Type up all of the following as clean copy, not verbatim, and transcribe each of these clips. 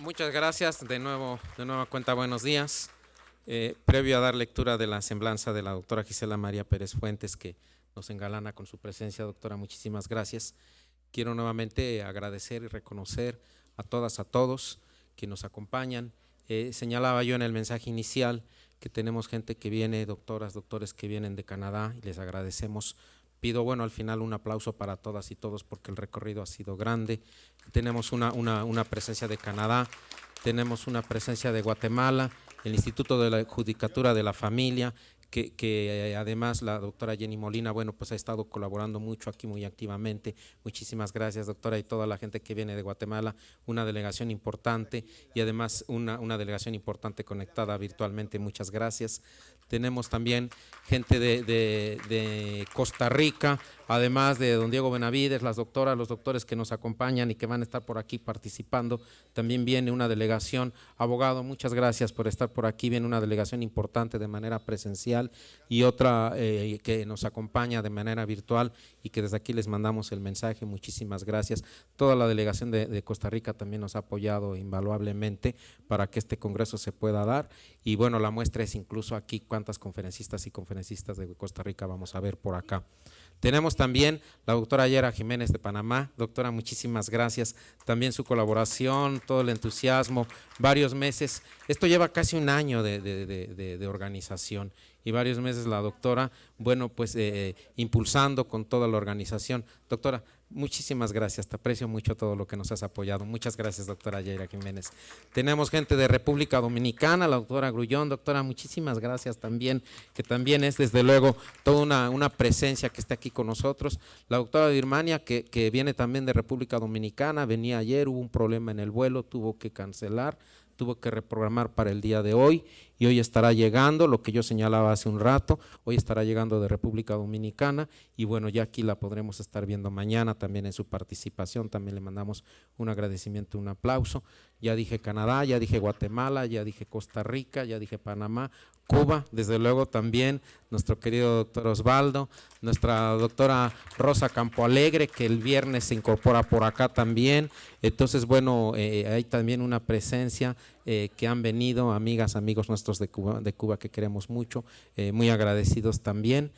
Muchas gracias, de nueva cuenta, buenos días. Previo a dar lectura de la semblanza de la doctora Gisela María Pérez Fuentes, que nos engalana con su presencia, doctora, muchísimas gracias. Quiero nuevamente agradecer y reconocer a todas, a todos que nos acompañan. Señalaba yo en el mensaje inicial que tenemos gente que viene, doctoras, doctores que vienen de Canadá, y les agradecemos. Pido, bueno, al final un aplauso para todas y todos porque el recorrido ha sido grande. Tenemos una presencia de Canadá, tenemos una presencia de Guatemala, el Instituto de la Judicatura de la Familia, que además la doctora Jenny Molina, bueno, pues ha estado colaborando mucho aquí muy activamente. Muchísimas gracias, doctora, y toda la gente que viene de Guatemala, una delegación importante y además una delegación importante conectada virtualmente, muchas gracias. Tenemos también gente de Costa Rica, además de don Diego Benavides, las doctoras, los doctores que nos acompañan y que van a estar por aquí participando. También viene una delegación, abogado, muchas gracias por estar por aquí, viene una delegación importante de manera presencial y otra que nos acompaña de manera virtual y que desde aquí les mandamos el mensaje, muchísimas gracias. Toda la delegación de Costa Rica también nos ha apoyado invaluablemente para que este congreso se pueda dar y bueno, la muestra es incluso aquí cuántas conferencistas y conferencistas de Costa Rica vamos a ver por acá. Tenemos también la doctora Yera Jiménez de Panamá. Doctora, muchísimas gracias. También su colaboración, todo el entusiasmo, varios meses. Esto lleva casi un año de organización y varios meses la doctora, bueno, pues impulsando con toda la organización. Doctora, muchísimas gracias, te aprecio mucho todo lo que nos has apoyado. Muchas gracias, doctora Yera Jiménez. Tenemos gente de República Dominicana, la doctora Grullón. Doctora, muchísimas gracias también, que también es desde luego toda una presencia que está aquí con nosotros. La doctora Birmania, que viene también de República Dominicana, venía ayer, hubo un problema en el vuelo, tuvo que cancelar, tuvo que reprogramar para el día de hoy y hoy estará llegando, lo que yo señalaba hace un rato, hoy estará llegando de República Dominicana y bueno, ya aquí la podremos estar viendo mañana también en su participación, también le mandamos un agradecimiento, un aplauso. Ya dije Canadá, ya dije Guatemala, ya dije Costa Rica, ya dije Panamá, Cuba, desde luego también nuestro querido doctor Osvaldo, nuestra doctora Rosa Campoalegre, que el viernes se incorpora por acá también. Entonces, bueno, hay también una presencia que han venido, amigas, amigos nuestros de Cuba que queremos mucho, muy agradecidos también.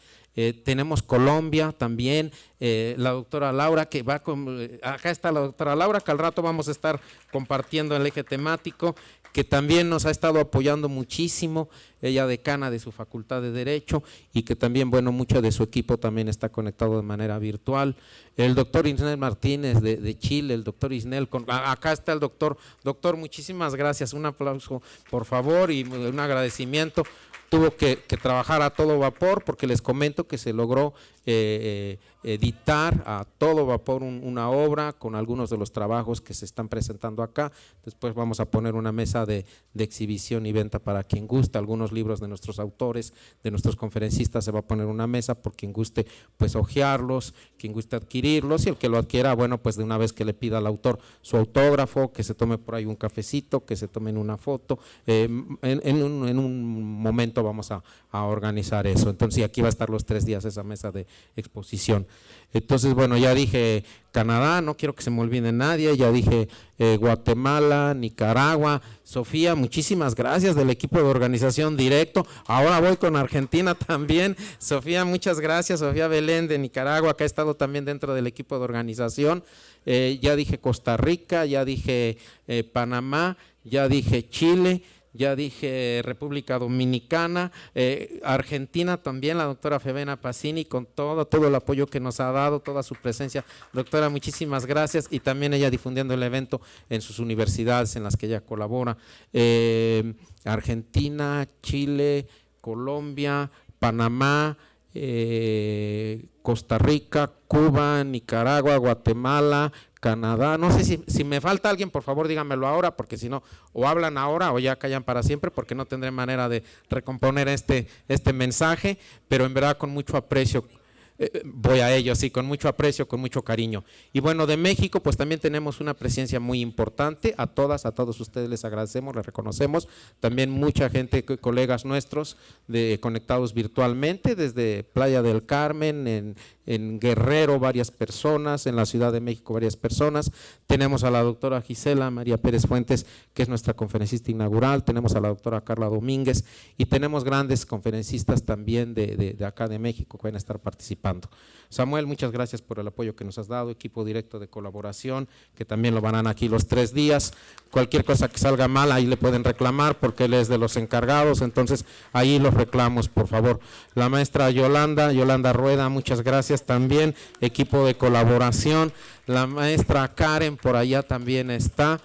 Tenemos Colombia también, la doctora Laura que va acá está la doctora Laura que al rato vamos a estar compartiendo el eje temático, que también nos ha estado apoyando muchísimo, ella decana de su Facultad de Derecho y que también, bueno, mucho de su equipo también está conectado de manera virtual. El doctor Isnel Martínez de Chile, el doctor Isnel, acá está el doctor, muchísimas gracias, un aplauso por favor y un agradecimiento. Tuvo que trabajar a todo vapor porque les comento que se logró editar a todo vapor una obra con algunos de los trabajos que se están presentando acá. Después vamos a poner una mesa de exhibición y venta para quien guste, algunos libros de nuestros autores, de nuestros conferencistas, se va a poner una mesa por quien guste pues hojearlos, quien guste adquirirlos y el que lo adquiera, bueno, pues de una vez que le pida al autor su autógrafo, que se tome por ahí un cafecito, que se tomen una foto, en un momento vamos a organizar eso. Entonces aquí va a estar los 3 días esa mesa de exposición. Entonces, bueno, ya dije Canadá, no quiero que se me olvide nadie, ya dije Guatemala, Nicaragua. Sofía, muchísimas gracias del equipo de organización directo. Ahora voy con Argentina también. Sofía, muchas gracias. Sofía Belén de Nicaragua, que ha estado también dentro del equipo de organización. Ya dije Costa Rica, ya dije Panamá, ya dije Chile, ya dije República Dominicana, Argentina también, la doctora Febena Pacini con todo el apoyo que nos ha dado, toda su presencia. Doctora, muchísimas gracias y también ella difundiendo el evento en sus universidades en las que ella colabora. Argentina, Chile, Colombia, Panamá, Costa Rica, Cuba, Nicaragua, Guatemala, Canadá, no sé si me falta alguien, por favor díganmelo ahora, porque si no, o hablan ahora o ya callan para siempre, porque no tendré manera de recomponer este mensaje, pero en verdad con mucho aprecio. voy a ello, sí, con mucho aprecio, con mucho cariño. Y bueno, de México, pues también tenemos una presencia muy importante. A todas, a todos ustedes les agradecemos, les reconocemos. También mucha gente, colegas nuestros, conectados virtualmente desde Playa del Carmen, en Guerrero varias personas, en la Ciudad de México varias personas. Tenemos a la doctora Gisela María Pérez Fuentes, que es nuestra conferencista inaugural. Tenemos a la doctora Carla Domínguez y tenemos grandes conferencistas también de acá de México que van a estar participando. Samuel, muchas gracias por el apoyo que nos has dado, equipo directo de colaboración, que también lo van a dar aquí los 3 días. Cualquier cosa que salga mal, ahí le pueden reclamar porque él es de los encargados, entonces ahí los reclamos, por favor. La maestra Yolanda Rueda, muchas gracias también, equipo de colaboración. La maestra Karen por allá también está.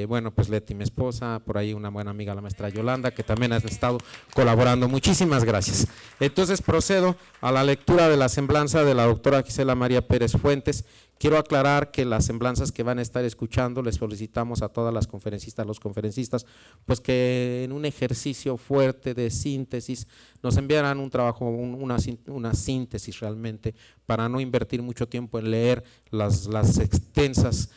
Bueno, pues Leti, mi esposa, por ahí una buena amiga, la maestra Yolanda, que también ha estado colaborando. Muchísimas gracias. Entonces procedo a la lectura de la semblanza de la doctora Gisela María Pérez Fuentes. Quiero aclarar que las semblanzas que van a estar escuchando, les solicitamos a todas las conferencistas, los conferencistas, pues que en un ejercicio fuerte de síntesis nos enviaran un trabajo, una síntesis realmente, para no invertir mucho tiempo en leer las extensas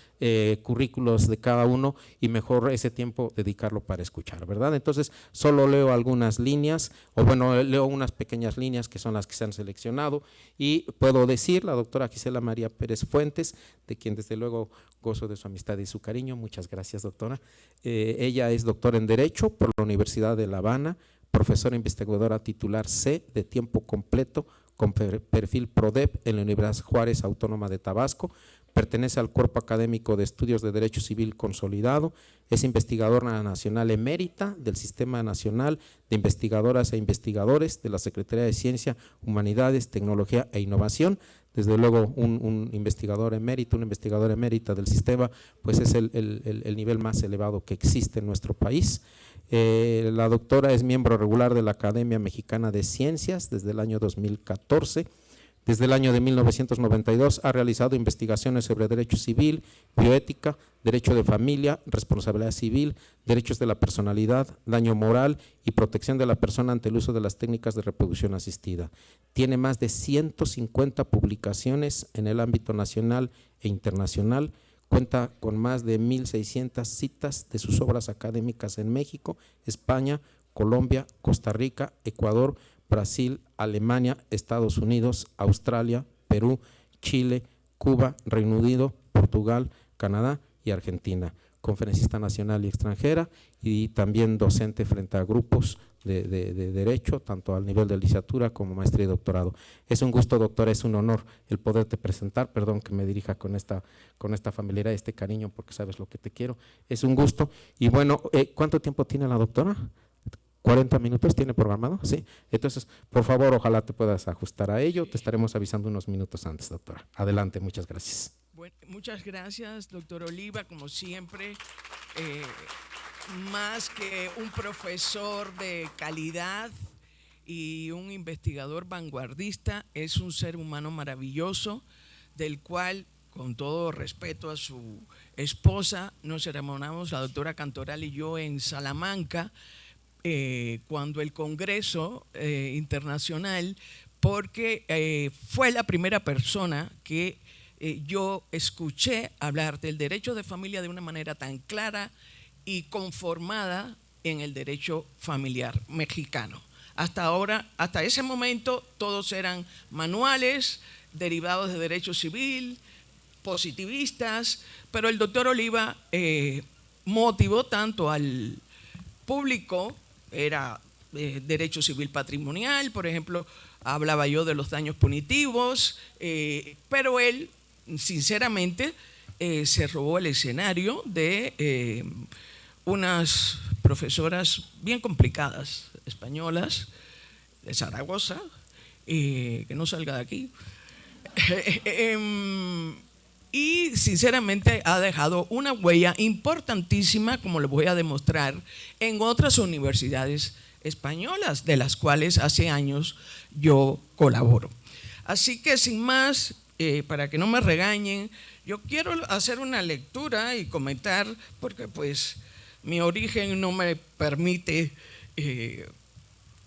currículos de cada uno y mejor ese tiempo dedicarlo para escuchar, ¿verdad? Entonces solo leo algunas líneas, o bueno, leo unas pequeñas líneas que son las que se han seleccionado y puedo decir, la doctora Gisela María Pérez Fuentes, de quien desde luego gozo de su amistad y su cariño, muchas gracias doctora. Ella es doctora en Derecho por la Universidad de La Habana, profesora investigadora titular C de tiempo completo con perfil PRODEP en la Universidad Juárez Autónoma de Tabasco. Pertenece al Cuerpo Académico de Estudios de Derecho Civil Consolidado, es investigadora nacional emérita del Sistema Nacional de Investigadoras e Investigadores de la Secretaría de Ciencia, Humanidades, Tecnología e Innovación. Desde luego un investigador emérito, una investigadora emérita del sistema, pues es el nivel más elevado que existe en nuestro país. La doctora es miembro regular de la Academia Mexicana de Ciencias desde el año 2014. Desde el año de 1992 ha realizado investigaciones sobre derecho civil, bioética, derecho de familia, responsabilidad civil, derechos de la personalidad, daño moral y protección de la persona ante el uso de las técnicas de reproducción asistida. Tiene más de 150 publicaciones en el ámbito nacional e internacional, cuenta con más de 1.600 citas de sus obras académicas en México, España, Colombia, Costa Rica, Ecuador, Brasil, Alemania, Estados Unidos, Australia, Perú, Chile, Cuba, Reino Unido, Portugal, Canadá y Argentina. Conferencista nacional y extranjera y también docente frente a grupos de derecho, tanto al nivel de licenciatura como maestría y doctorado. Es un gusto, doctora, es un honor el poderte presentar, perdón que me dirija con esta familiaridad, este cariño, porque sabes lo que te quiero. Es un gusto. Y bueno, ¿cuánto tiempo tiene la doctora? 40 minutos tiene programado, sí. Entonces, por favor, ojalá te puedas ajustar a ello. Te estaremos avisando unos minutos antes, doctora. Adelante, muchas gracias. Bueno, muchas gracias, doctor Oliva, como siempre. Más que un profesor de calidad y un investigador vanguardista, es un ser humano maravilloso, del cual, con todo respeto a su esposa, nos enamoramos, la doctora Cantoral y yo, en Salamanca, cuando el Congreso Internacional, porque fue la primera persona que yo escuché hablar del derecho de familia de una manera tan clara y conformada en el derecho familiar mexicano. Hasta ahora, hasta ese momento, todos eran manuales derivados de derecho civil, positivistas, pero el doctor Oliva motivó tanto al público. Era derecho civil patrimonial, por ejemplo, hablaba yo de los daños punitivos, pero él, sinceramente, se robó el escenario de unas profesoras bien complicadas españolas de Zaragoza, que no salga de aquí, y sinceramente ha dejado una huella importantísima, como le voy a demostrar, en otras universidades españolas, de las cuales hace años yo colaboro. Así que sin más, para que no me regañen, yo quiero hacer una lectura y comentar, porque pues mi origen no me permite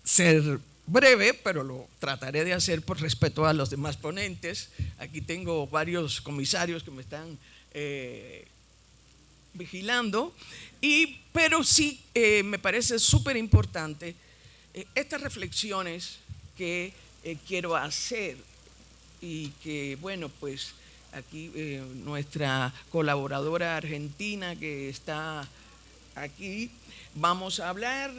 ser breve, pero lo trataré de hacer por respeto a los demás ponentes. Aquí tengo varios comisarios que me están vigilando, pero sí me parece súper importante estas reflexiones que quiero hacer y que, bueno, pues aquí nuestra colaboradora argentina que está aquí, vamos a hablar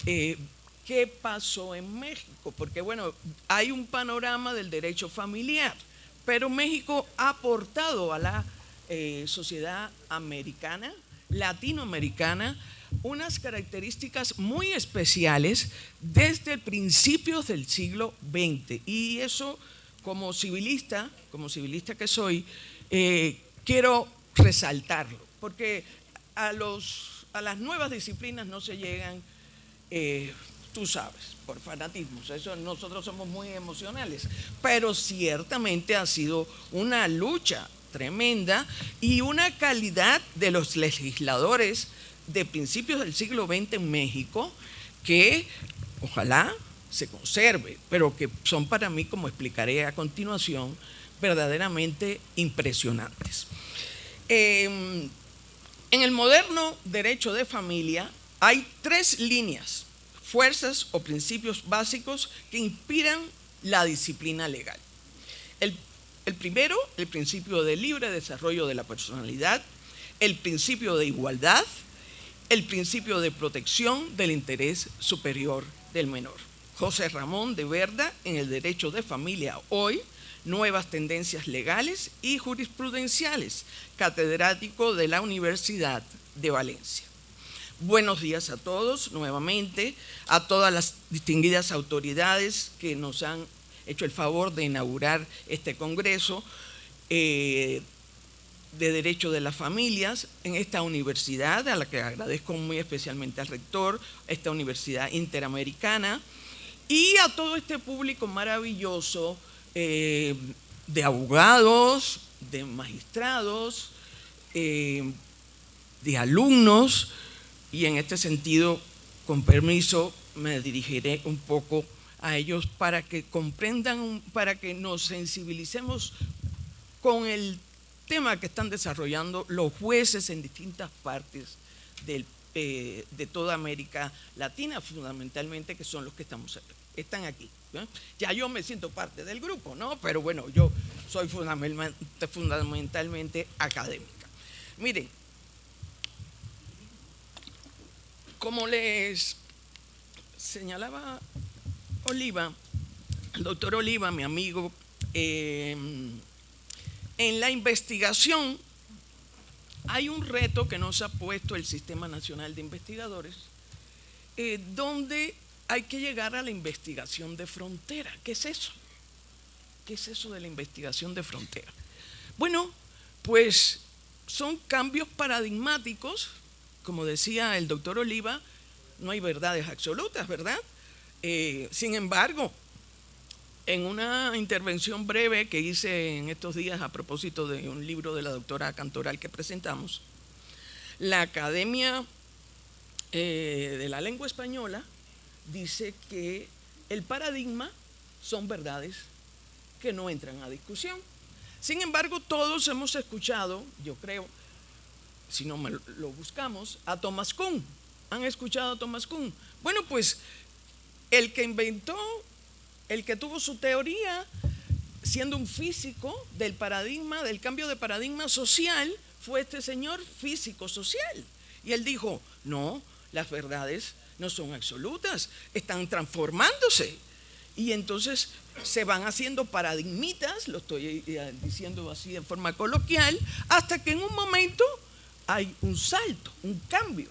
qué pasó en México, porque bueno, hay un panorama del derecho familiar, pero México ha aportado a la sociedad americana, latinoamericana, unas características muy especiales desde principios del siglo XX. Y eso, como civilista que soy, quiero resaltarlo, porque a las nuevas disciplinas no se llegan, tú sabes, por fanatismos. Eso, nosotros somos muy emocionales, pero ciertamente ha sido una lucha tremenda y una calidad de los legisladores de principios del siglo XX en México que ojalá se conserve, pero que son para mí, como explicaré a continuación, verdaderamente impresionantes. En el moderno derecho de familia hay 3 líneas, fuerzas o principios básicos que inspiran la disciplina legal. El primero, el principio de libre desarrollo de la personalidad, el principio de igualdad, el principio de protección del interés superior del menor. José Ramón de Verda, en el derecho de familia hoy, nuevas tendencias legales y jurisprudenciales, catedrático de la Universidad de Valencia. Buenos días a todos, nuevamente, a todas las distinguidas autoridades que nos han hecho el favor de inaugurar este congreso de Derecho de las Familias en esta universidad, a la que agradezco muy especialmente al rector, esta universidad interamericana, y a todo este público maravilloso de abogados, de magistrados, de alumnos, y en este sentido, con permiso, me dirigiré un poco a ellos para que comprendan, para que nos sensibilicemos con el tema que están desarrollando los jueces en distintas partes de toda América Latina, fundamentalmente, que son los que están aquí, ¿no? Ya yo me siento parte del grupo, ¿no? Pero bueno, yo soy fundamentalmente académica. Miren, como les señalaba Oliva, el doctor Oliva, mi amigo, en la investigación hay un reto que nos ha puesto el Sistema Nacional de Investigadores, donde hay que llegar a la investigación de frontera. ¿Qué es eso? ¿Qué es eso de la investigación de frontera? Bueno, pues son cambios paradigmáticos, como decía el doctor Oliva, no hay verdades absolutas, ¿verdad? Sin embargo, en una intervención breve que hice en estos días a propósito de un libro de la doctora Cantoral que presentamos, la Academia de la Lengua Española dice que el paradigma son verdades que no entran a discusión. Sin embargo, todos hemos escuchado, yo creo, si no lo buscamos, a Thomas Kuhn. ¿Han escuchado a Thomas Kuhn? Bueno, pues el que inventó, el que tuvo su teoría, siendo un físico del paradigma, del cambio de paradigma social, fue este señor físico social. Y él dijo, no, las verdades no son absolutas, están transformándose. Y entonces se van haciendo paradigmitas, lo estoy diciendo así de forma coloquial, hasta que en un momento hay un salto, un cambio.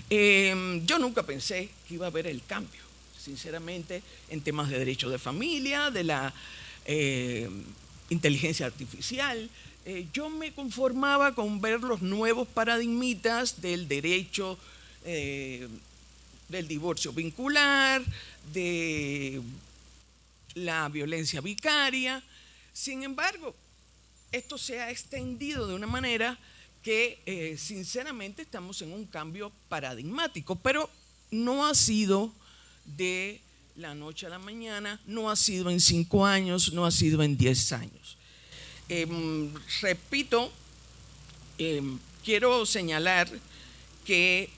Yo nunca pensé que iba a haber el cambio, sinceramente, en temas de derecho de familia, de la inteligencia artificial. Yo me conformaba con ver los nuevos paradigmitas del derecho, del divorcio vincular, de la violencia vicaria. Sin embargo, esto se ha extendido de una manera que sinceramente estamos en un cambio paradigmático, pero no ha sido de la noche a la mañana, no ha sido en 5 años, no ha sido en 10 años. Repito, quiero señalar que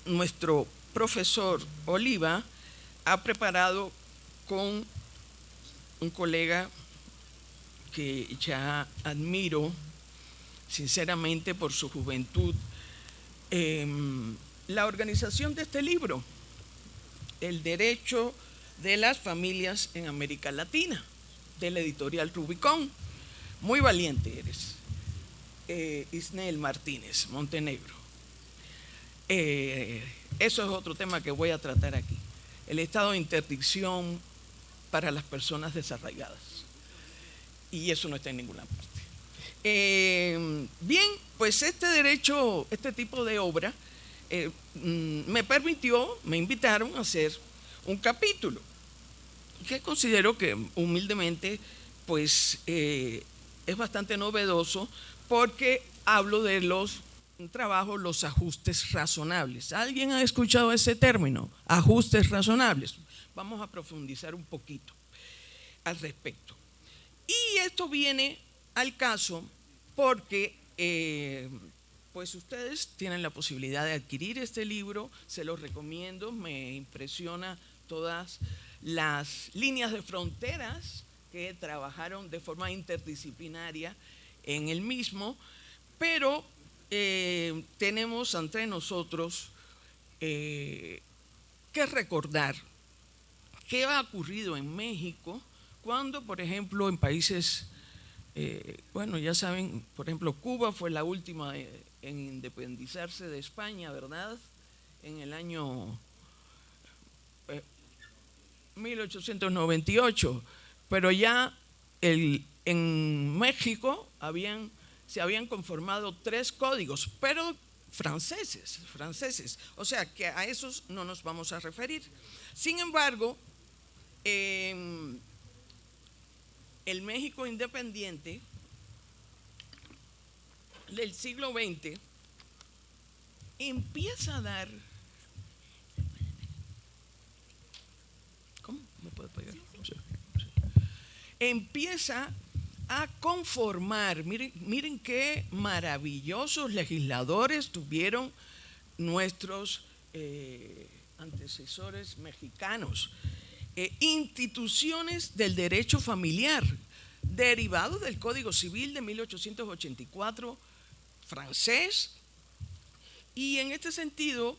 nuestro profesor Oliva ha preparado con un colega que ya admiro sinceramente por su juventud, la organización de este libro, El derecho de las familias en América Latina, de la editorial Rubicón. Muy valiente eres, Isnel Martínez Montenegro. Eso es otro tema que voy a tratar aquí, el estado de interdicción para las personas desarraigadas, y eso no está en ninguna parte. Bien, pues este derecho, este tipo de obra me invitaron a hacer un capítulo que considero que humildemente pues es bastante novedoso, porque hablo de los trabajos, los ajustes razonables. ¿Alguien ha escuchado ese término? Ajustes razonables. Vamos a profundizar un poquito al respecto. Y esto viene al caso porque pues ustedes tienen la posibilidad de adquirir este libro, se los recomiendo, me impresiona todas las líneas de fronteras que trabajaron de forma interdisciplinaria en el mismo, pero tenemos ante nosotros que recordar qué ha ocurrido en México cuando, por ejemplo, en países, bueno, ya saben, por ejemplo, Cuba fue la última en independizarse de España, ¿verdad? En el año 1898, pero ya en México se habían conformado 3 códigos, pero franceses, o sea que a esos no nos vamos a referir. Sin embargo, el México independiente del siglo XX empieza a dar… ¿Cómo? ¿Me puede pegar? Sí. Empieza a conformar, miren qué maravillosos legisladores tuvieron nuestros antecesores mexicanos, instituciones del derecho familiar derivados del Código Civil de 1884 francés, y en este sentido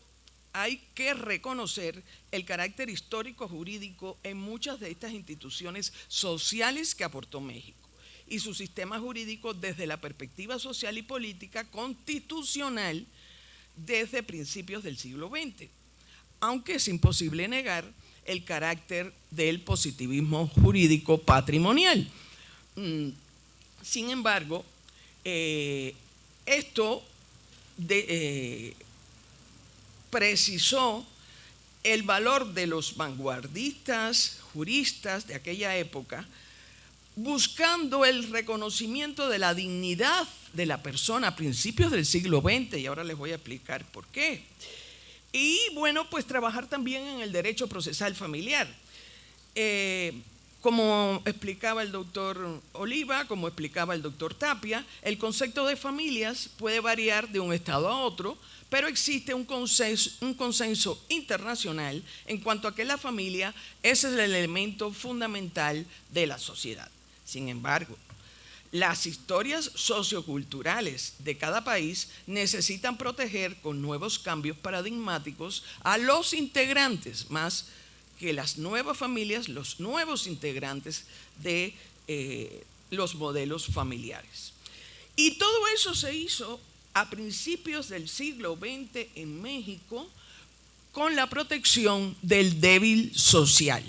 hay que reconocer el carácter histórico jurídico en muchas de estas instituciones sociales que aportó México y su sistema jurídico desde la perspectiva social y política constitucional desde principios del siglo XX, aunque es imposible negar el carácter del positivismo jurídico patrimonial. Sin embargo, esto precisó el valor de los vanguardistas juristas de aquella época, buscando el reconocimiento de la dignidad de la persona a principios del siglo XX, y ahora les voy a explicar por qué. Y bueno, pues trabajar también en el derecho procesal familiar. Como explicaba el doctor Oliva, como explicaba el doctor Tapia, el concepto de familias puede variar de un estado a otro, pero existe un consenso internacional en cuanto a que la familia es el elemento fundamental de la sociedad. Sin embargo, las historias socioculturales de cada país necesitan proteger con nuevos cambios paradigmáticos a los integrantes, más que las nuevas familias, los nuevos integrantes de los modelos familiares. Y todo eso se hizo a principios del siglo XX en México con la protección del débil social,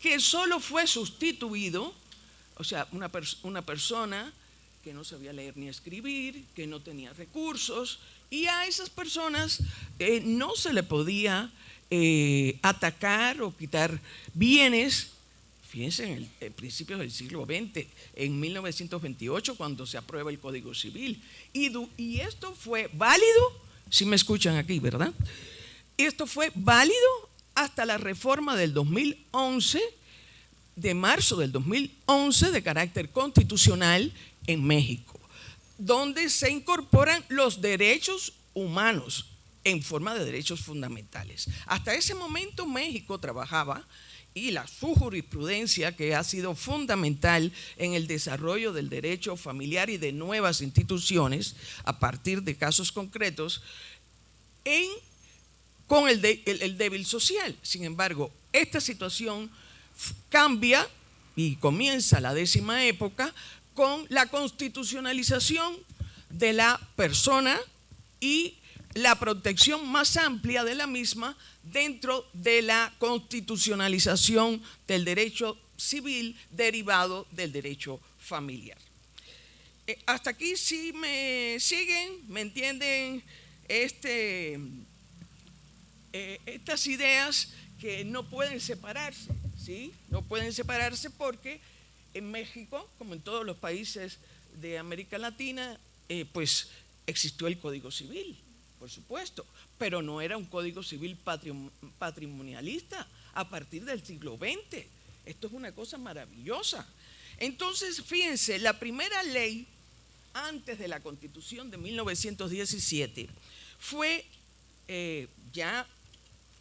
que solo fue sustituido, o sea, una persona que no sabía leer ni escribir, que no tenía recursos, y a esas personas no se le podía atacar o quitar bienes. Fíjense, en principios del siglo XX, en 1928, cuando se aprueba el Código Civil. Y esto fue válido, si me escuchan aquí, ¿verdad? Esto fue válido hasta la reforma del 2011, de marzo del 2011, de carácter constitucional en México, donde se incorporan los derechos humanos en forma de derechos fundamentales. Hasta ese momento México trabajaba, y su jurisprudencia, que ha sido fundamental en el desarrollo del derecho familiar y de nuevas instituciones a partir de casos concretos, con el débil social. Sin embargo, esta situación cambia y comienza la 10ª época con la constitucionalización de la persona y la protección más amplia de la misma dentro de la constitucionalización del derecho civil derivado del derecho familiar. Hasta aquí, si me siguen, me entienden estas ideas que no pueden separarse, ¿sí? No pueden separarse porque en México, como en todos los países de América Latina, pues existió el Código Civil, por supuesto, pero no era un Código Civil patrimonialista a partir del siglo XX. Esto es una cosa maravillosa. Entonces, fíjense, la primera ley antes de la Constitución de 1917 fue ya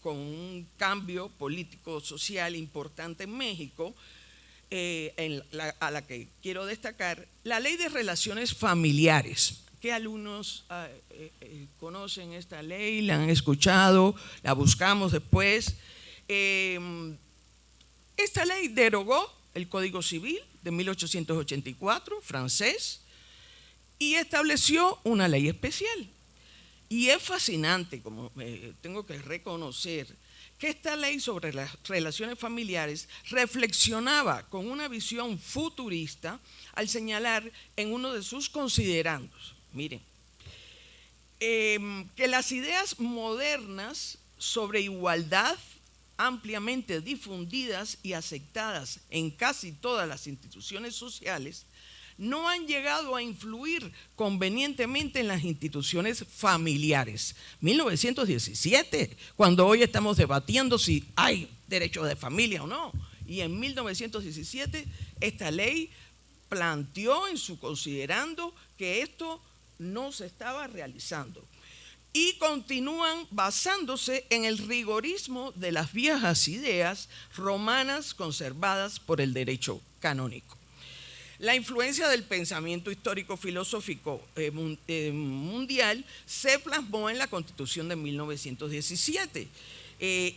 con un cambio político-social importante en México, a la que quiero destacar, la Ley de Relaciones Familiares. ¿Qué alumnos conocen esta ley? ¿La han escuchado? ¿La buscamos después? Esta ley derogó el Código Civil de 1884, francés, y estableció una ley especial. Y es fascinante, como tengo que reconocer, que esta ley sobre las relaciones familiares reflexionaba con una visión futurista al señalar en uno de sus considerandos, miren, que las ideas modernas sobre igualdad ampliamente difundidas y aceptadas en casi todas las instituciones sociales no han llegado a influir convenientemente en las instituciones familiares. 1917, cuando hoy estamos debatiendo si hay derecho de familia o no. Y en 1917 esta ley planteó en su considerando que esto no se estaba realizando. Y continúan basándose en el rigorismo de las viejas ideas romanas conservadas por el derecho canónico. La influencia del pensamiento histórico-filosófico mundial se plasmó en la Constitución de 1917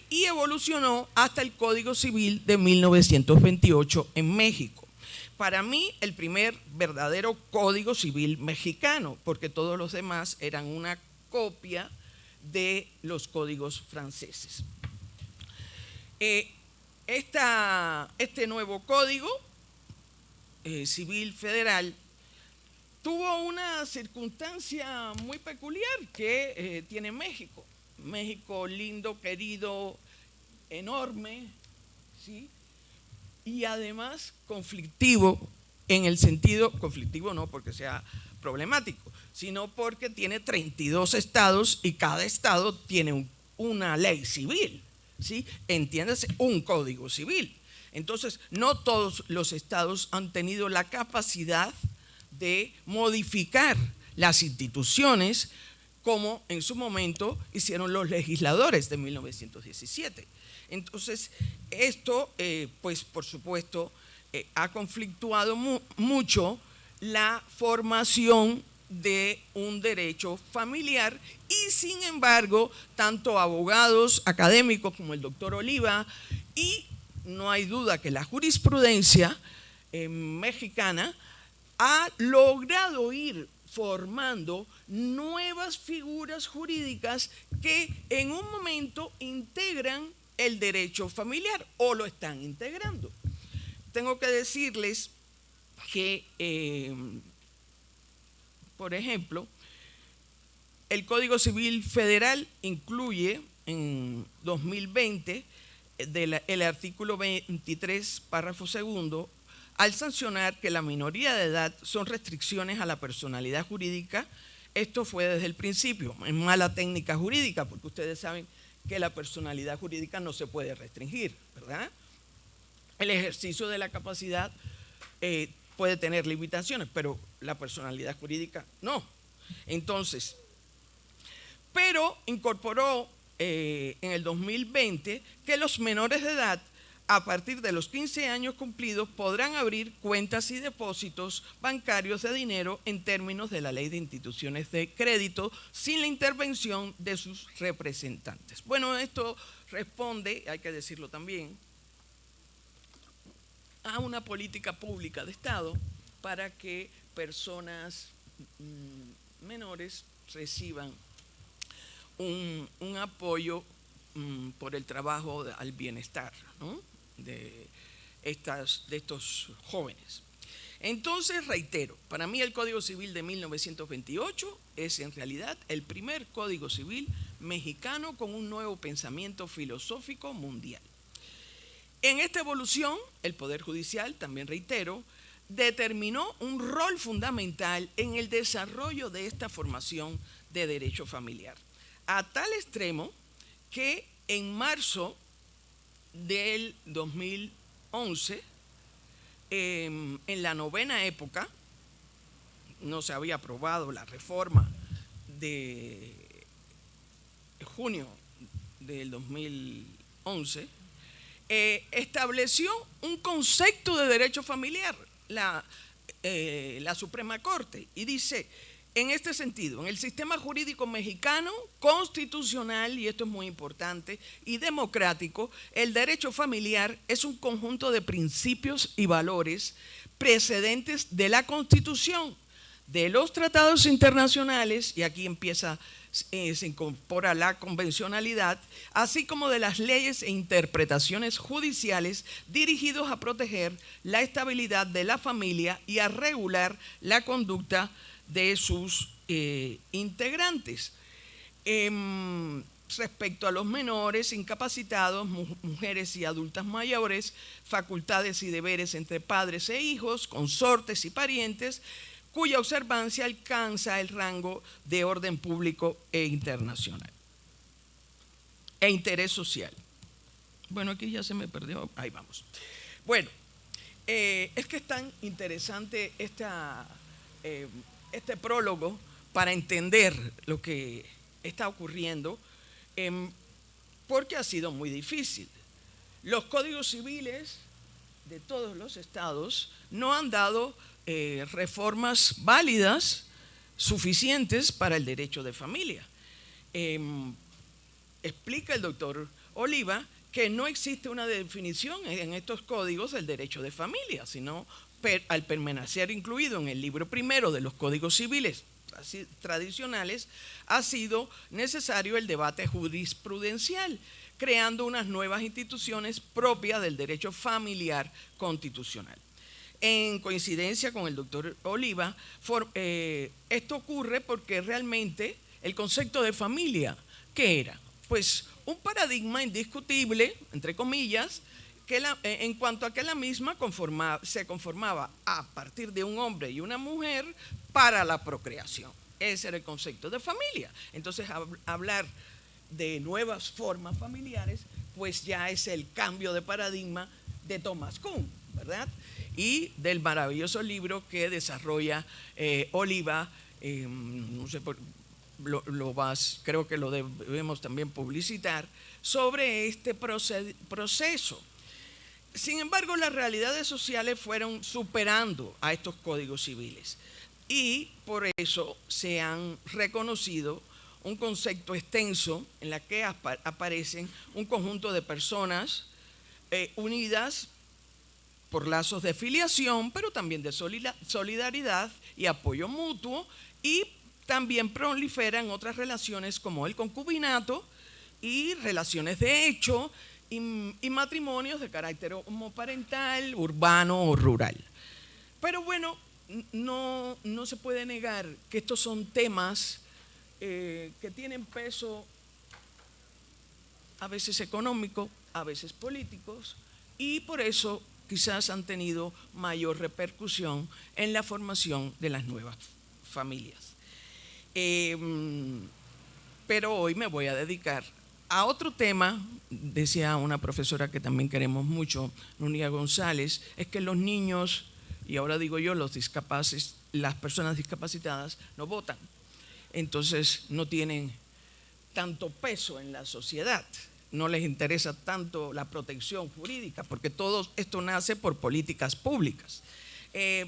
y evolucionó hasta el Código Civil de 1928 en México. Para mí, el primer verdadero Código Civil mexicano, porque todos los demás eran una copia de los códigos franceses. Este nuevo Código Civil Federal tuvo una circunstancia muy peculiar que tiene México. México lindo, querido, enorme, ¿sí? Y además conflictivo, en el sentido, conflictivo no porque sea problemático, sino porque tiene 32 estados y cada estado tiene una ley civil, ¿sí? Entiéndase, un código civil. Entonces, no todos los estados han tenido la capacidad de modificar las instituciones como en su momento hicieron los legisladores de 1917. Entonces, esto, pues por supuesto, ha conflictuado mucho la formación de un derecho familiar y sin embargo, tanto abogados académicos como el doctor Oliva y no hay duda que la jurisprudencia mexicana ha logrado ir formando nuevas figuras jurídicas que en un momento integran el derecho familiar o lo están integrando. Tengo que decirles que, por ejemplo, el Código Civil Federal incluye en 2020 el artículo 23, párrafo segundo, al sancionar que la minoría de edad son restricciones a la personalidad jurídica. Esto fue desde el principio, en mala técnica jurídica, porque ustedes saben que la personalidad jurídica no se puede restringir, ¿verdad? El ejercicio de la capacidad puede tener limitaciones, pero la personalidad jurídica no. Entonces, pero incorporó en el 2020 que los menores de edad, a partir de los 15 años cumplidos, podrán abrir cuentas y depósitos bancarios de dinero en términos de la Ley de Instituciones de Crédito, sin la intervención de sus representantes. Bueno, esto responde, hay que decirlo también, a una política pública de Estado para que personas menores reciban un apoyo por el trabajo al bienestar, ¿no?, de estos jóvenes. Entonces, reitero, para mí el Código Civil de 1928 es en realidad el primer Código Civil mexicano con un nuevo pensamiento filosófico mundial. En esta evolución, el Poder Judicial, también reitero, determinó un rol fundamental en el desarrollo de esta formación de derecho familiar, a tal extremo que en marzo del 2011, en la novena época, no se había aprobado la reforma de junio del 2011, estableció un concepto de derecho familiar, la Suprema Corte, y dice: en este sentido, en el sistema jurídico mexicano, constitucional, y esto es muy importante, y democrático, el derecho familiar es un conjunto de principios y valores precedentes de la Constitución, de los tratados internacionales, y aquí se incorpora la convencionalidad, así como de las leyes e interpretaciones judiciales dirigidos a proteger la estabilidad de la familia y a regular la conducta de sus integrantes. Respecto a los menores, incapacitados, mujeres y adultas mayores, facultades y deberes entre padres e hijos, consortes y parientes, cuya observancia alcanza el rango de orden público e internacional. E interés social. Bueno, aquí ya se me perdió, ahí vamos. Bueno, es que es tan interesante este prólogo para entender lo que está ocurriendo, porque ha sido muy difícil. Los códigos civiles de todos los estados no han dado reformas válidas suficientes para el derecho de familia. Explica el doctor Oliva que no existe una definición en estos códigos del derecho de familia, sino al permanecer incluido en el libro primero de los códigos civiles tradicionales, ha sido necesario el debate jurisprudencial, creando unas nuevas instituciones propias del derecho familiar constitucional. En coincidencia con el doctor Oliva, esto ocurre porque realmente el concepto de familia, ¿qué era? Pues un paradigma indiscutible, entre comillas, en cuanto a que la misma se conformaba a partir de un hombre y una mujer para la procreación. Ese era el concepto de familia. Entonces, hablar de nuevas formas familiares, pues ya es el cambio de paradigma de Thomas Kuhn, ¿verdad? Y del maravilloso libro que desarrolla Oliva, no sé, creo que lo debemos también publicitar, sobre este proceso. Sin embargo, las realidades sociales fueron superando a estos códigos civiles y por eso se han reconocido un concepto extenso en la que aparecen un conjunto de personas unidas por lazos de filiación, pero también de solidaridad y apoyo mutuo, y también proliferan otras relaciones como el concubinato y relaciones de hecho y matrimonios de carácter homoparental, urbano o rural. Pero bueno, no se puede negar que estos son temas que tienen peso a veces económico, a veces políticos, y por eso quizás han tenido mayor repercusión en la formación de las nuevas familias. Pero hoy me voy a dedicar A otro tema, decía una profesora que también queremos mucho, Núñez González, es que los niños, y ahora digo yo, los discapaces, las personas discapacitadas no votan, entonces no tienen tanto peso en la sociedad, no les interesa tanto la protección jurídica, porque todo esto nace por políticas públicas.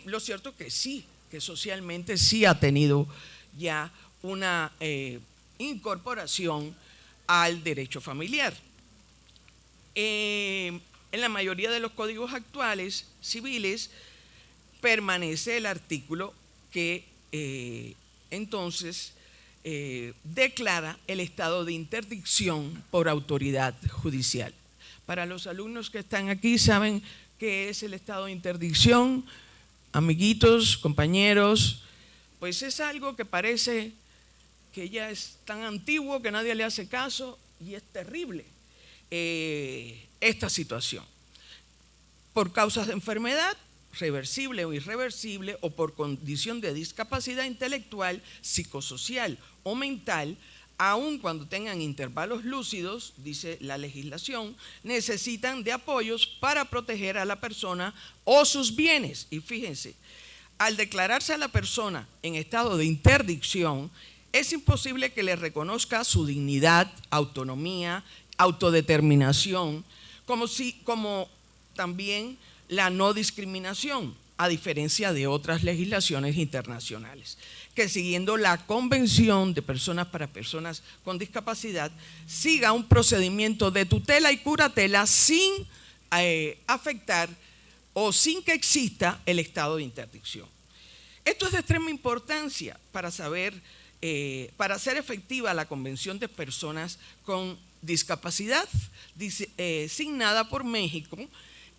Lo cierto es que sí, que socialmente sí ha tenido ya una incorporación al derecho familiar. En la mayoría de los códigos actuales civiles permanece el artículo que entonces declara el estado de interdicción por autoridad judicial. Para los alumnos que están aquí, ¿saben qué es el estado de interdicción? Amiguitos, compañeros, pues es algo que parece que ya es tan antiguo que nadie le hace caso y es terrible esta situación. Por causas de enfermedad, reversible o irreversible, o por condición de discapacidad intelectual, psicosocial o mental, aun cuando tengan intervalos lúcidos, dice la legislación, necesitan de apoyos para proteger a la persona o sus bienes. Y fíjense, al declararse a la persona en estado de interdicción, es imposible que le reconozca su dignidad, autonomía, autodeterminación, como también la no discriminación, a diferencia de otras legislaciones internacionales, que siguiendo la Convención de Personas para Personas con Discapacidad, siga un procedimiento de tutela y curatela sin afectar o sin que exista el estado de interdicción. Esto es de extrema importancia para saber, para hacer efectiva la Convención de Personas con Discapacidad, signada por México.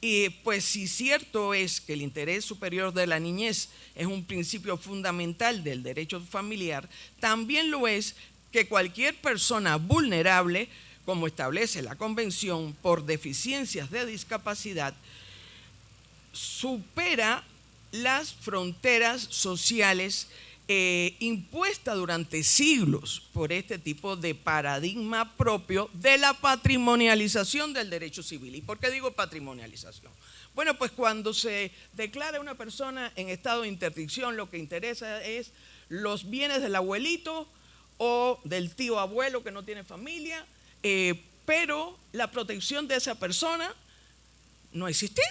Y pues si cierto es que el interés superior de la niñez es un principio fundamental del derecho familiar, también lo es que cualquier persona vulnerable, como establece la Convención, por deficiencias de discapacidad, supera las fronteras sociales impuesta durante siglos por este tipo de paradigma propio de la patrimonialización del derecho civil. ¿Y por qué digo patrimonialización? Bueno, pues cuando se declara una persona en estado de interdicción, lo que interesa es los bienes del abuelito o del tío abuelo que no tiene familia, pero la protección de esa persona no ha existido.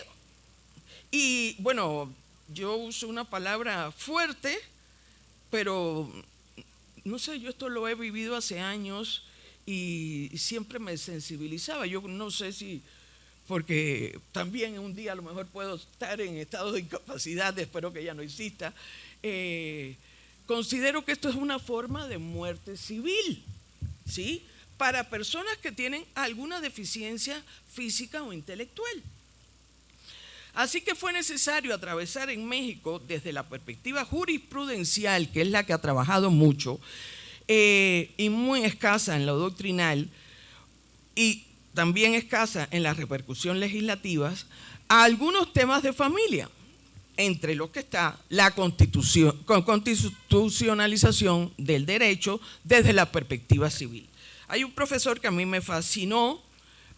Y bueno, yo uso una palabra fuerte, pero no sé, yo esto lo he vivido hace años y siempre me sensibilizaba. Yo no sé si, porque también un día a lo mejor puedo estar en estado de incapacidad, espero que ya no exista. Considero que esto es una forma de muerte civil, ¿sí? Para personas que tienen alguna deficiencia física o intelectual. Así que fue necesario atravesar en México, desde la perspectiva jurisprudencial, que es la que ha trabajado mucho, y muy escasa en lo doctrinal, y también escasa en la repercusión legislativa, a algunos temas de familia, entre los que está la constitucionalización del derecho desde la perspectiva civil. Hay un profesor que a mí me fascinó,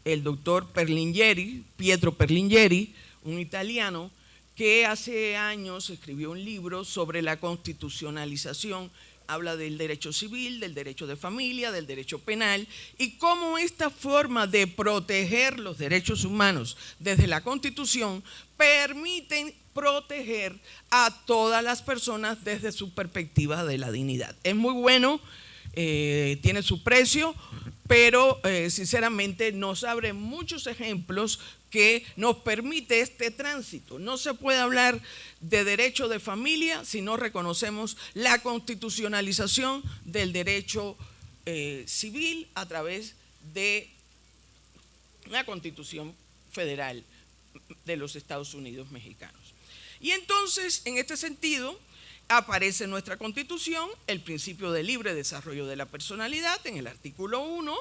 el doctor Perlingeri, Pietro Perlingeri, un italiano que hace años escribió un libro sobre la constitucionalización, habla del derecho civil, del derecho de familia, del derecho penal y cómo esta forma de proteger los derechos humanos desde la Constitución permiten proteger a todas las personas desde su perspectiva de la dignidad. Es muy bueno, tiene su precio, pero sinceramente nos abre muchos ejemplos que nos permite este tránsito. No se puede hablar de derecho de familia si no reconocemos la constitucionalización del derecho civil a través de la Constitución Federal de los Estados Unidos mexicanos. Y entonces, en este sentido, aparece en nuestra Constitución el principio de libre desarrollo de la personalidad en el artículo 1,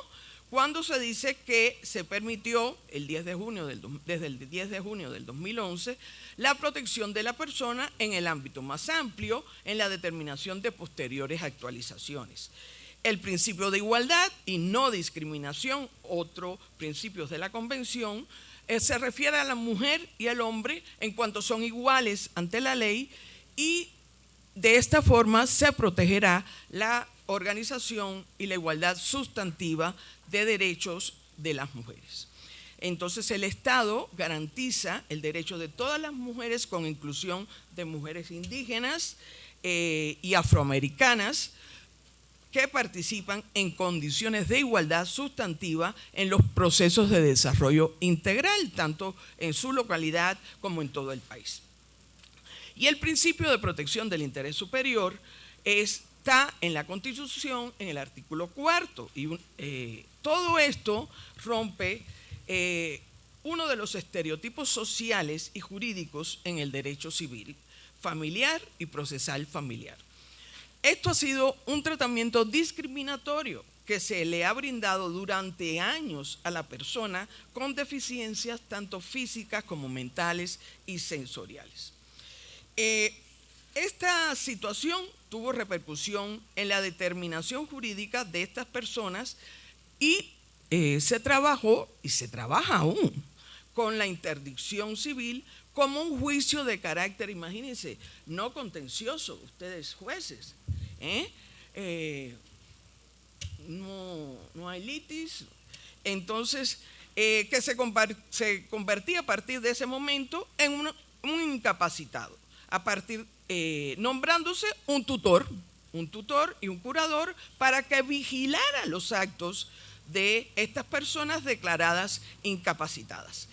cuando se dice que se permitió desde el 10 de junio del 2011 la protección de la persona en el ámbito más amplio en la determinación de posteriores actualizaciones. El principio de igualdad y no discriminación, otro principio de la Convención, se refiere a la mujer y al hombre en cuanto son iguales ante la ley, y de esta forma se protegerá la organización y la igualdad sustantiva de derechos de las mujeres. Entonces el Estado garantiza el derecho de todas las mujeres, con inclusión de mujeres indígenas y afroamericanas, que participan en condiciones de igualdad sustantiva en los procesos de desarrollo integral, tanto en su localidad como en todo el país. Y el principio de protección del interés superior está en la Constitución, en el artículo 4, y todo esto rompe uno de los estereotipos sociales y jurídicos en el derecho civil, familiar y procesal familiar. Esto ha sido un tratamiento discriminatorio que se le ha brindado durante años a la persona con deficiencias tanto físicas como mentales y sensoriales. Esta situación tuvo repercusión en la determinación jurídica de estas personas y se trabajó, y se trabaja aún, con la interdicción civil como un juicio de carácter, imagínense, no contencioso, ustedes jueces, no hay litis. Entonces, que se convertía a partir de ese momento en un incapacitado, nombrándose un tutor y un curador para que vigilara los actos de estas personas declaradas incapacitadas,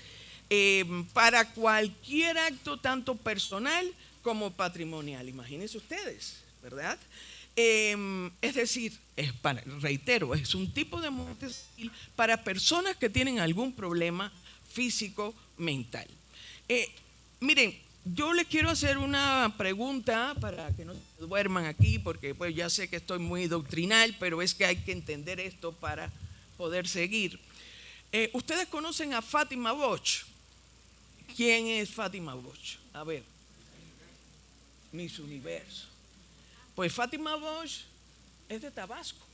para cualquier acto tanto personal como patrimonial. Imagínense ustedes, ¿verdad? Es decir, reitero, es un tipo de muerte civil para personas que tienen algún problema físico, mental. Miren, yo les quiero hacer una pregunta para que no se duerman aquí, porque pues ya sé que estoy muy doctrinal, pero es que hay que entender esto para poder seguir. ¿Ustedes conocen a Fátima Bosch? ¿Quién es Fátima Bosch? A ver, Miss Universo. Pues Fátima Bosch es de Tabasco,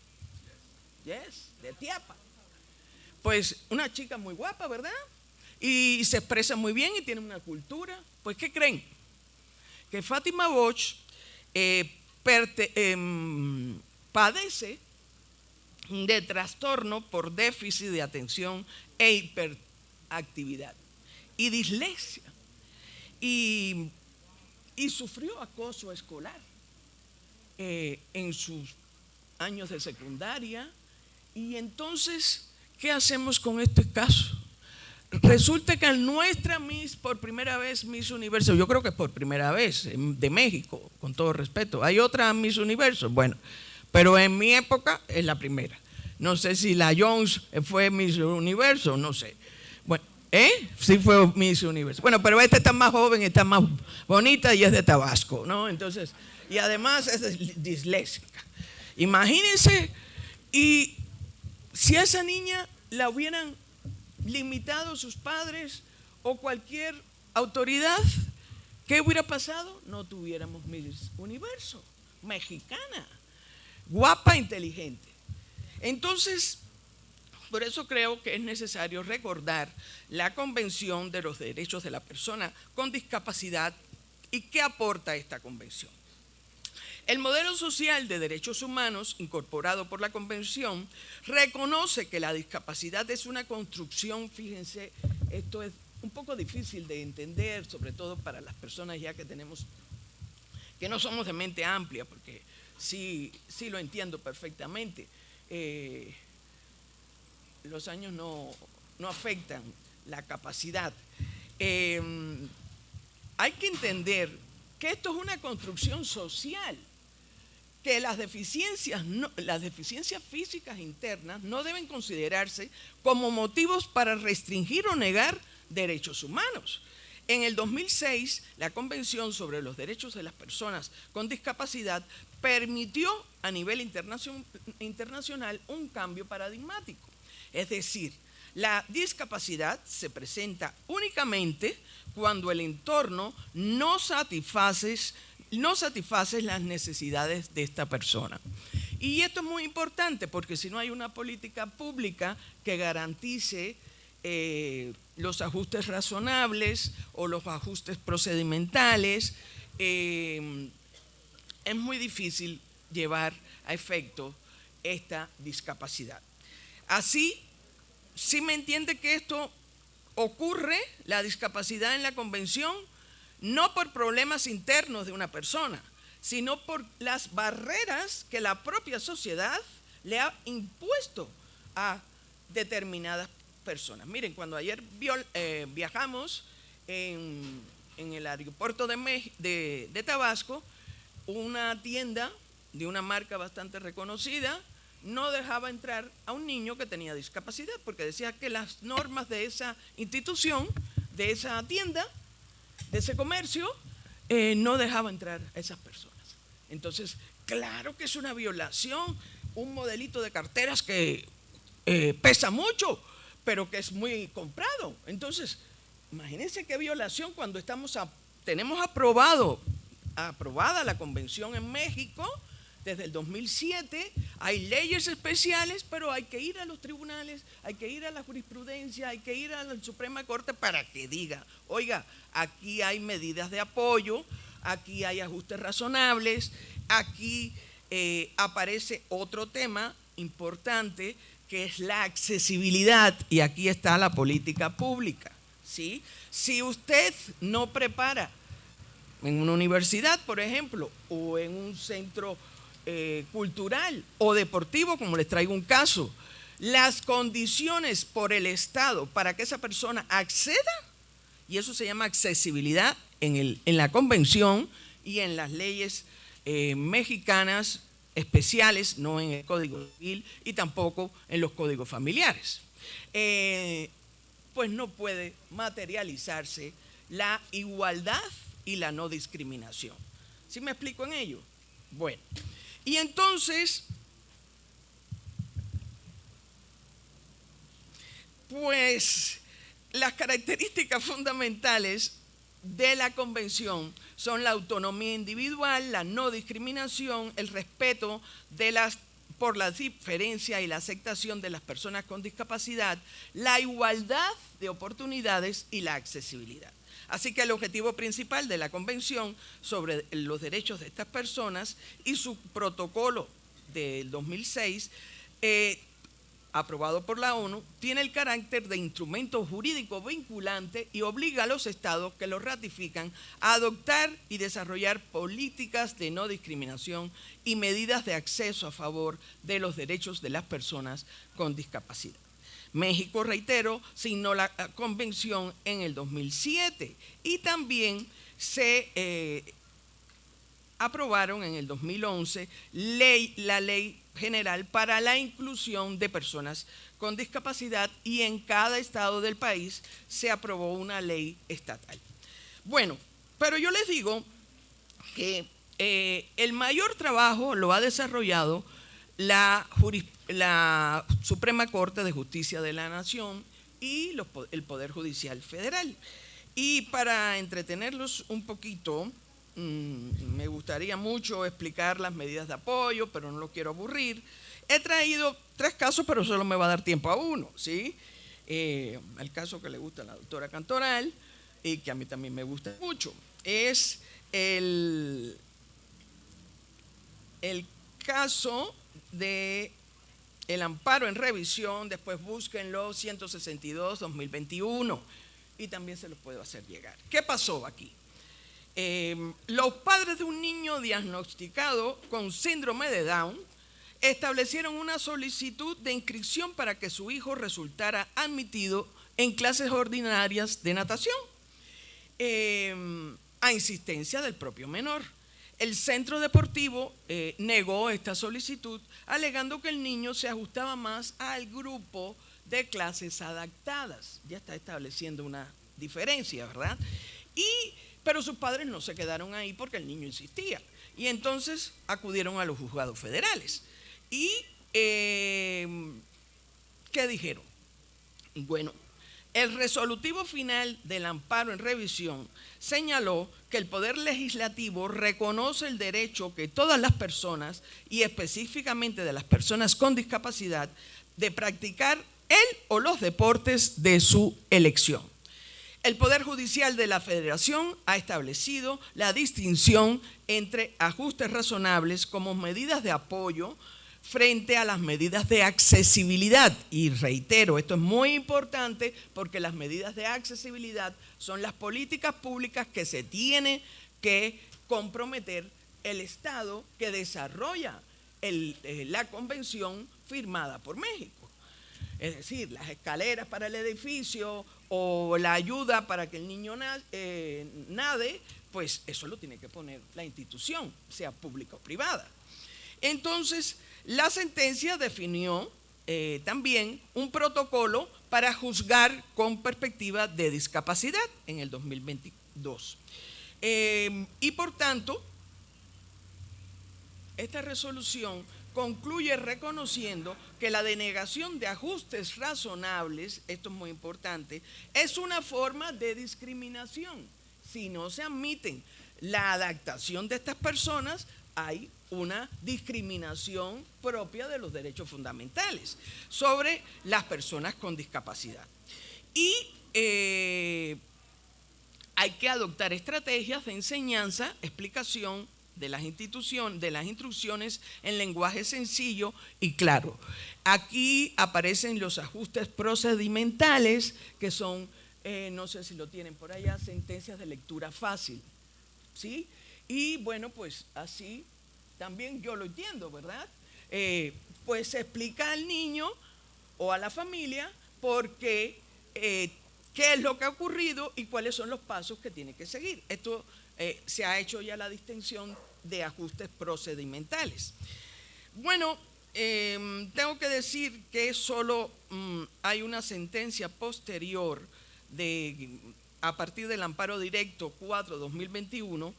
de Tiapa. Pues una chica muy guapa, ¿verdad? Y se expresa muy bien y tiene una cultura. Pues ¿qué creen? Que Fátima Bosch padece de trastorno por déficit de atención e hiperactividad y dislexia, y sufrió acoso escolar en sus años de secundaria. Y entonces, ¿qué hacemos con este caso? Resulta que nuestra Miss, por primera vez, Miss Universo, yo creo que por primera vez, de México, con todo respeto. ¿Hay otra Miss Universo? Bueno, pero en mi época es la primera. No sé si la Jones fue Miss Universo, no sé. Bueno, sí fue Miss Universo. Bueno, pero esta está más joven, está más bonita y es de Tabasco, ¿no? Entonces, y además es disléxica. Imagínense, y si a esa niña la hubieran limitado sus padres o cualquier autoridad, ¿qué hubiera pasado? No tuviéramos Miss Universo, mexicana, guapa, inteligente. Entonces, por eso creo que es necesario recordar la Convención de los Derechos de la Persona con Discapacidad y qué aporta esta convención. El modelo social de derechos humanos incorporado por la Convención reconoce que la discapacidad es una construcción. Fíjense, esto es un poco difícil de entender, sobre todo para las personas ya que no somos de mente amplia, porque sí lo entiendo perfectamente. Los años no afectan la capacidad. Hay que entender que esto es una construcción social, que las deficiencias físicas internas no deben considerarse como motivos para restringir o negar derechos humanos. En el 2006, la Convención sobre los Derechos de las Personas con Discapacidad permitió a nivel internacional un cambio paradigmático. Es decir, la discapacidad se presenta únicamente cuando el entorno no satisface las necesidades de esta persona. Y esto es muy importante porque si no hay una política pública que garantice los ajustes razonables o los ajustes procedimentales, es muy difícil llevar a efecto esta discapacidad. Así, sí me entiende que esto ocurre, la discapacidad en la convención, no por problemas internos de una persona, sino por las barreras que la propia sociedad le ha impuesto a determinadas personas. Miren, cuando ayer viajamos en el aeropuerto de Tabasco, una tienda de una marca bastante reconocida no dejaba entrar a un niño que tenía discapacidad porque decía que las normas de esa institución, de esa tienda, de ese comercio, no dejaba entrar a esas personas. Entonces, claro que es una violación, un modelito de carteras que pesa mucho, pero que es muy comprado. Entonces, imagínense qué violación cuando tenemos aprobada la convención en México desde el 2007, hay leyes especiales, pero hay que ir a los tribunales, hay que ir a la jurisprudencia, hay que ir a la Suprema Corte para que diga, oiga, aquí hay medidas de apoyo, aquí hay ajustes razonables, aquí aparece otro tema importante que es la accesibilidad, y aquí está la política pública, ¿sí? Si usted no prepara en una universidad, por ejemplo, o en un centro cultural o deportivo, como les traigo un caso, las condiciones por el Estado para que esa persona acceda, y eso se llama accesibilidad en la convención y en las leyes mexicanas especiales, no en el Código Civil y tampoco en los códigos familiares, pues no puede materializarse la igualdad y la no discriminación. ¿Sí me explico en ello? Bueno, y entonces, pues las características fundamentales de la convención son la autonomía individual, la no discriminación, el respeto por la diferencia y la aceptación de las personas con discapacidad, la igualdad de oportunidades y la accesibilidad. Así que el objetivo principal de la Convención sobre los derechos de estas personas y su protocolo del 2006, aprobado por la ONU, tiene el carácter de instrumento jurídico vinculante y obliga a los estados que lo ratifican a adoptar y desarrollar políticas de no discriminación y medidas de acceso a favor de los derechos de las personas con discapacidad. México, reitero, signó la convención en el 2007 y también se aprobaron en el 2011 la Ley General para la Inclusión de Personas con Discapacidad, y en cada estado del país se aprobó una ley estatal. Bueno, pero yo les digo que el mayor trabajo lo ha desarrollado la Suprema Corte de Justicia de la Nación y el Poder Judicial Federal. Y para entretenerlos un poquito, me gustaría mucho explicar las medidas de apoyo, pero no lo quiero aburrir. He traído 3 casos, pero solo me va a dar tiempo a uno, ¿sí? El caso que le gusta a la doctora Cantoral y que a mí también me gusta mucho es el caso de el amparo en revisión, después búsquenlo, 162/2021, y también se los puedo hacer llegar. ¿Qué pasó aquí? Los padres de un niño diagnosticado con síndrome de Down establecieron una solicitud de inscripción para que su hijo resultara admitido en clases ordinarias de natación, a insistencia del propio menor. El centro deportivo negó esta solicitud, alegando que el niño se ajustaba más al grupo de clases adaptadas. Ya está estableciendo una diferencia, ¿verdad? Pero sus padres no se quedaron ahí porque el niño insistía. Y entonces acudieron a los juzgados federales. ¿Y qué dijeron? Bueno, El resolutivo final del amparo en revisión señaló que el Poder Legislativo reconoce el derecho que todas las personas, y específicamente de las personas con discapacidad, de practicar el o los deportes de su elección. El Poder Judicial de la Federación ha establecido la distinción entre ajustes razonables como medidas de apoyo frente a las medidas de accesibilidad. Y reitero, esto es muy importante porque las medidas de accesibilidad son las políticas públicas que se tiene que comprometer el Estado que desarrolla la convención firmada por México. Es decir, las escaleras para el edificio o la ayuda para que el niño nade, pues eso lo tiene que poner la institución, sea pública o privada. Entonces, la sentencia definió también un protocolo para juzgar con perspectiva de discapacidad en el 2022. Y por tanto, esta resolución concluye reconociendo que la denegación de ajustes razonables, esto es muy importante, es una forma de discriminación. Si no se admiten la adaptación de estas personas, hay una discriminación propia de los derechos fundamentales sobre las personas con discapacidad. Y hay que adoptar estrategias de enseñanza, explicación de las instrucciones en lenguaje sencillo y claro. Aquí aparecen los ajustes procedimentales, que son, no sé si lo tienen por allá, sentencias de lectura fácil, ¿sí? Y bueno, pues así también yo lo entiendo, ¿verdad? Pues se explica al niño o a la familia por qué, qué es lo que ha ocurrido y cuáles son los pasos que tiene que seguir. Esto se ha hecho ya la distinción de ajustes procedimentales. Bueno, tengo que decir que solo hay una sentencia posterior a partir del amparo directo 4/2021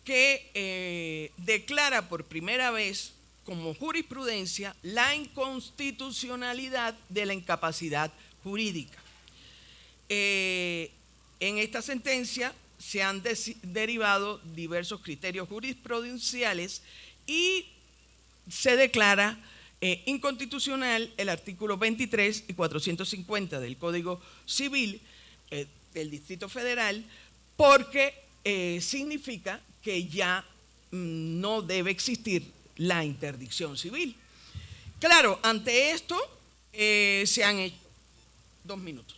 que declara por primera vez como jurisprudencia la inconstitucionalidad de la incapacidad jurídica. En esta sentencia se han derivado diversos criterios jurisprudenciales y se declara inconstitucional el artículo 23 y 450 del Código Civil del Distrito Federal porque significa que ya no debe existir la interdicción civil. Claro, ante esto se han hecho 2 minutos.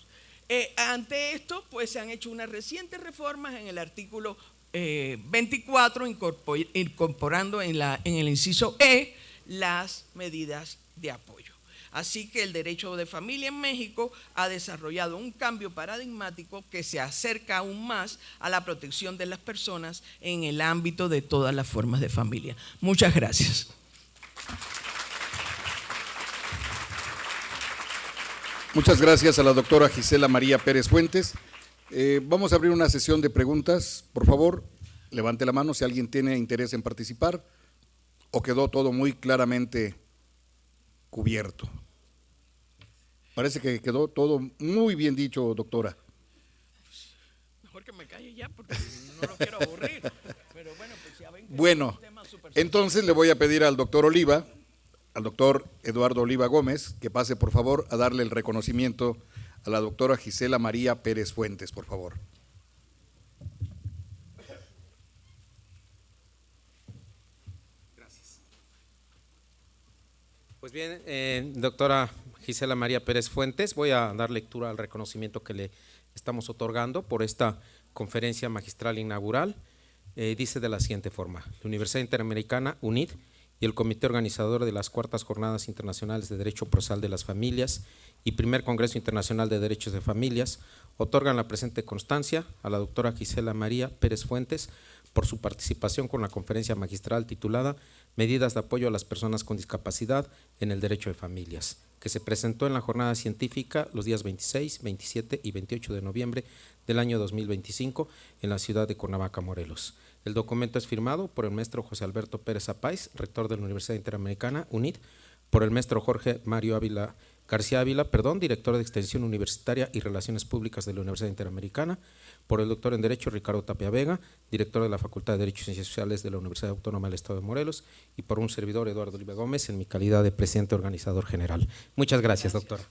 Ante esto, pues se han hecho unas recientes reformas en el artículo 24, incorporando en el inciso E las medidas de apoyo. Así que el derecho de familia en México ha desarrollado un cambio paradigmático que se acerca aún más a la protección de las personas en el ámbito de todas las formas de familia. Muchas gracias. Muchas gracias a la doctora Gisela María Pérez Fuentes. Vamos a abrir una sesión de preguntas. Por favor, levante la mano si alguien tiene interés en participar o quedó todo muy claramente cubierto. Parece que quedó todo muy bien dicho, doctora. Mejor que me calle ya porque no lo quiero aburrir. Pero bueno, pues ya ven que bueno, es un tema súper entonces le voy a pedir al doctor Oliva, al doctor Eduardo Oliva Gómez, que pase por favor a darle el reconocimiento a la doctora Gisela María Pérez Fuentes, por favor. Gracias. Pues bien, doctora Gisela María Pérez Fuentes, voy a dar lectura al reconocimiento que le estamos otorgando por esta conferencia magistral inaugural. Dice de la siguiente forma: la Universidad Interamericana, UNID, y el Comité Organizador de las Cuartas Jornadas Internacionales de Derecho Procesal de las Familias y Primer Congreso Internacional de Derechos de Familias otorgan la presente constancia a la doctora Gisela María Pérez Fuentes por su participación con la conferencia magistral titulada Medidas de apoyo a las personas con discapacidad en el derecho de familias, que se presentó en la jornada científica los días 26, 27 y 28 de noviembre del año 2025 en la ciudad de Cuernavaca, Morelos. El documento es firmado por el maestro José Alberto Pérez Apáiz, rector de la Universidad Interamericana, UNID, por el maestro Jorge Mario Ávila García Ávila, director de Extensión Universitaria y Relaciones Públicas de la Universidad Interamericana, por el doctor en Derecho Ricardo Tapia Vega, director de la Facultad de Derecho y Ciencias Sociales de la Universidad Autónoma del Estado de Morelos, y por un servidor, Eduardo Oliva Gómez, en mi calidad de presidente organizador general. Muchas gracias, doctora.